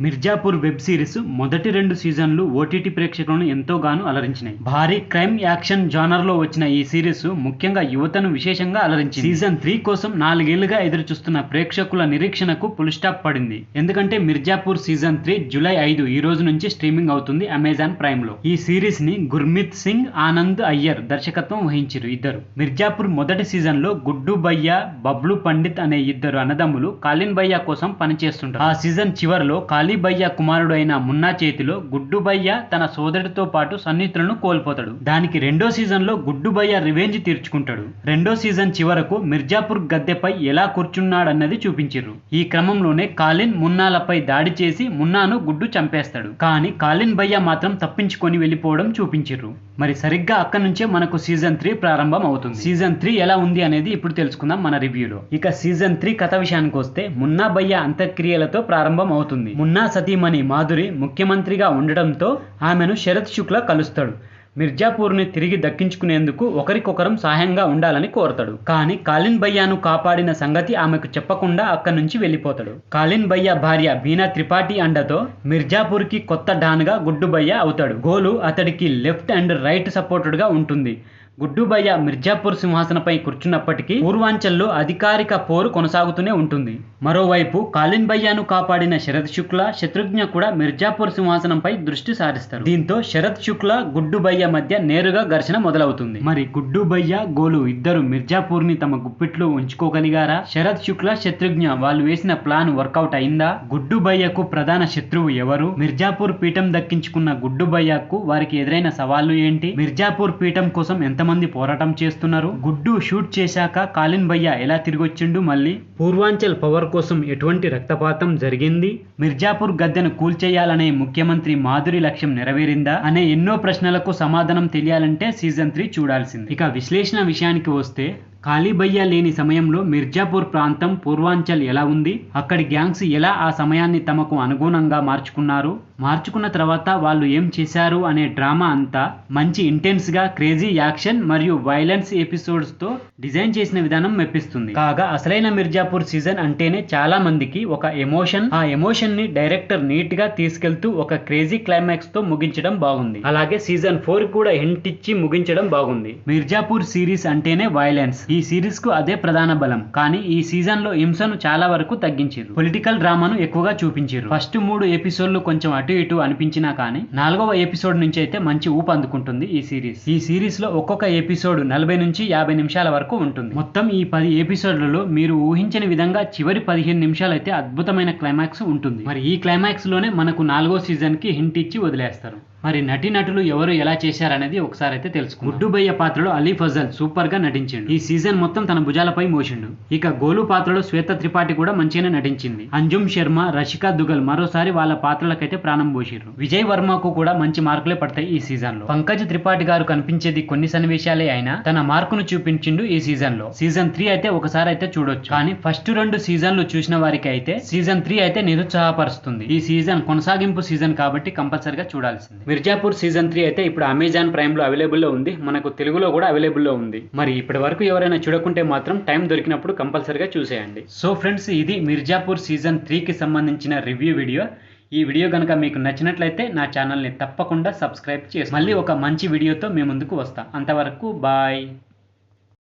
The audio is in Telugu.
మిర్జాపూర్ వెబ్ సిరీస్ మొదటి 2 సీజన్లు ఓటీటీ ప్రేక్షకులను ఎంతోగానో అలరించినాయి. భారీ క్రైమ్ యాక్షన్ జానర్ లో వచ్చిన ఈ సిరీస్ ముఖ్యంగా యువతను విశేషంగా అలరించింది. సీజన్ 3 కోసం 4 ఏళ్లుగా ఎదురు చూస్తున్న ప్రేక్షకుల నిరీక్షణకు ఫుల్ స్టాప్ పడింది. ఎందుకంటే మిర్జాపూర్ సీజన్ 3 జూలై 5 ఈ రోజు నుంచి స్ట్రీమింగ్ అవుతుంది అమెజాన్ ప్రైమ్ లో. ఈ సిరీస్ ని గుర్మిత్ సింగ్, ఆనంద్ అయ్యర్ దర్శకత్వం వహించారు. ఇద్దరు మిర్జాపూర్ మొదటి సీజన్ లో గుడ్డు భయ్య, బబ్లు పండిత్ అనే ఇద్దరు అన్నదమ్ములు కాలిన్ భయ్య కోసం పనిచేస్తుంటారు. ఆ సీజన్ చివరిలో కాళీ భయ్య కుమారుడు అయిన మున్నా చేతిలో గుడ్డు భయ్య తన సోదరుడితో పాటు సన్నిహితులను కోల్పోతాడు. దానికి రెండో సీజన్ లో గుడ్డు భయ్య రివెంజ్ తీర్చుకుంటాడు. రెండో సీజన్ చివరకు మిర్జాపూర్ గద్దెపై ఎలా కూర్చున్నాడన్నది చూపించారు. ఈ క్రమంలోనే కాలిన్ మున్నాలపై దాడి చేసి మున్నాను గుడ్డు చంపేస్తాడు. కానీ కాలిన్ భయ్య మాత్రం తప్పించుకొని వెళ్ళిపోవడం చూపించారు. మరి సరిగ్గా అక్కడి నుంచే మనకు సీజన్ 3 ప్రారంభం అవుతుంది. సీజన్ 3 ఎలా ఉంది అనేది ఇప్పుడు తెలుసుకుందాం మన రివ్యూలో. ఇక సీజన్ 3 కథ విషయానికి వస్తే మున్నా భయ్య అంత్యక్రియలతో ప్రారంభం అవుతుంది. మున్నా సతీమణి మాధురి ముఖ్యమంత్రిగా ఉండడంతో ఆమెను శరత్ శుక్లా కలుస్తాడు. మిర్జాపూర్ని తిరిగి దక్కించుకునేందుకు ఒకరికొకరం సహాయంగా ఉండాలని కోరతాడు. కానీ కాలిన్ భయ్యాను కాపాడిన సంగతి ఆమెకు చెప్పకుండా అక్కడి నుంచి వెళ్ళిపోతాడు. కాలిన్ భయ్య భార్య బీనా త్రిపాఠి అండతో మిర్జాపూర్ కి కొత్త డాన్ గా గుడ్డు భయ్య అవుతాడు. గోలు అతడికి లెఫ్ట్ అండ్ రైట్ సపోర్టెడ్ గా ఉంటుంది. గుడ్డు భయ్య మిర్జాపూర్ సింహాసనపై కూర్చున్నప్పటికీ పూర్వాంచల్లో అధికారిక పోరు కొనసాగుతూనే ఉంటుంది. మరోవైపు కాలిన్ భయ్యను కాపాడిన శరత్ శుక్లా, శత్రుఘ్న కూడా మిర్జాపూర్ సింహాసనంపై దృష్టి సారిస్తారు. దీంతో శరత్ శుక్లా, గుడ్డు భయ్య మధ్య నేరుగా ఘర్షణ మొదలవుతుంది. మరి గుడ్డు భయ్య, గోలు ఇద్దరు మిర్జాపూర్ ని తమ గుప్పిట్లో ఉంచుకోగలిగారా? శరత్ శుక్లా, శత్రుఘ్న వాళ్ళు వేసిన ప్లాన్ వర్కౌట్ అయిందా? గుడ్డు భయ్యకు ప్రధాన శత్రువు ఎవరు? మిర్జాపూర్ పీఠం దక్కించుకున్న గుడ్డు భయ్యకు వారికి ఎదురైన సవాళ్లు ఏంటి? మిర్జాపూర్ పీఠం కోసం ఎంతమంది పోరాటం చేస్తున్నారు? గుడ్డు షూట్ చేశాక కాలిన్ భయ్య ఎలా తిరిగొచ్చిండు? మళ్ళీ పూర్వాంచల్ పవర్ కోసం ఎటువంటి రక్తపాతం జరిగింది? మిర్జాపూర్ గద్దెను కూల్చేయాలనే ముఖ్యమంత్రి మాధురి లక్ష్యం నెరవేరిందా అనే ఎన్నో ప్రశ్నలకు సమాధానం తెలియాలంటే సీజన్ 3 చూడాల్సింది. ఇక విశ్లేషణ విషయానికి వస్తే కాళీ భయ్య లేని సమయంలో మిర్జాపూర్ ప్రాంతం పూర్వాంచల్ ఎలా ఉంది? అక్కడి గ్యాంగ్స్ ఎలా ఆ సమయాన్ని తమకు అనుగుణంగా మార్చుకున్న తర్వాత వాళ్ళు ఏం చేశారు అనే డ్రామా అంతా మంచి ఇంటెన్స్ గా క్రేజీ యాక్షన్ మరియు వైలెన్స్ ఎపిసోడ్స్ తో డిజైన్ చేసిన విధానం మెప్పిస్తుంది. కాగా అసలైన మిర్జాపూర్ సీజన్ అంటేనే చాలా మందికి ఒక ఎమోషన్. ఆ ఎమోషన్ ని డైరెక్టర్ నీట్ గా తీసుకెళ్తూ ఒక క్రేజీ క్లైమాక్స్ తో ముగించడం బాగుంది. అలాగే సీజన్ 4 కూడా హింట్ ఇచ్చి ముగించడం బాగుంది. మిర్జాపూర్ సిరీస్ అంటేనే వైలెన్స్. ఈ సిరీస్ కు అదే ప్రధాన బలం. కానీ ఈ సీజన్ లో హింసను చాలా వరకు తగ్గించారు. పొలిటికల్ డ్రామాను ఎక్కువగా చూపించారు. ఫస్ట్ 3 ఎపిసోడ్లు కొంచెం అటు ఇటు అనిపించినా కానీ 4వ ఎపిసోడ్ నుంచి అయితే మంచి ఊపు అందుకుంటుంది ఈ సిరీస్. ఈ సిరీస్ లో ఒక్కొక్క ఎపిసోడ్ 40 నుంచి 50 నిమిషాల వరకు ఉంటుంది. మొత్తం ఈ 10 ఎపిసోడ్లలో మీరు ఊహించని విధంగా చివరి 15 నిమిషాలు అయితే అద్భుతమైన క్లైమాక్స్ ఉంటుంది. మరి ఈ క్లైమాక్స్ లోనే మనకు 4వ సీజన్ కి హింట్ ఇచ్చి వదిలేస్తారు. మరి నటులు ఎవరు ఎలా చేశారనేది ఒకసారి అయితే తెలుసుకుందాం. గుడ్డు భయ్య పాత్రలో అలీ ఫజల్ సూపర్ గా నటించిండు. ఈ సీజన్ మొత్తం తన భుజాలపై మోసిండు. ఇక గోలు పాత్రలో శ్వేత త్రిపాఠి కూడా మంచిగానే నటించింది. అంజుమ్ శర్మ, రషికా దుగల్ మరోసారి వాళ్ళ పాత్రలకైతే ప్రాణం పోసిర్రు. విజయ్ వర్మకు కూడా మంచి మార్కులే పడతాయి ఈ సీజన్ లో. పంకజ్ త్రిపాఠి గారు కనిపించేది కొన్ని సన్నివేశాలే అయినా తన మార్కును చూపించిండు ఈ సీజన్ లో. సీజన్ 3 అయితే ఒకసారి అయితే చూడొచ్చు. కానీ ఫస్ట్ 2 సీజన్లు చూసిన వారికి అయితే సీజన్ 3 అయితే నిరుత్సాహపరుస్తుంది. ఈ సీజన్ కొనసాగింపు సీజన్ కాబట్టి కంపల్సరిగా చూడాల్సింది. మిర్జాపూర్ సీజన్ 3 అయితే ఇప్పుడు అమెజాన్ ప్రైమ్ లో అవైలబుల్ లో ఉంది. మనకు తెలుగులో కూడా అవైలబుల్ లో ఉంది. మరి ఇప్పటి వరకు ఎవరైనా చూడకుంటే మాత్రం టైం దొరికినప్పుడు కంపల్సరిగా చూసేయండి. సో ఫ్రెండ్స్, ఇది మిర్జాపూర్ సీజన్ 3 కి సంబంధించిన రివ్యూ వీడియో. ఈ వీడియో కనుక మీకు నచ్చినట్లయితే నా ఛానల్ని తప్పకుండా సబ్స్క్రైబ్ చేసి మళ్ళీ ఒక మంచి వీడియోతో మీ ముందుకు వస్తా. అంతవరకు బాయ్.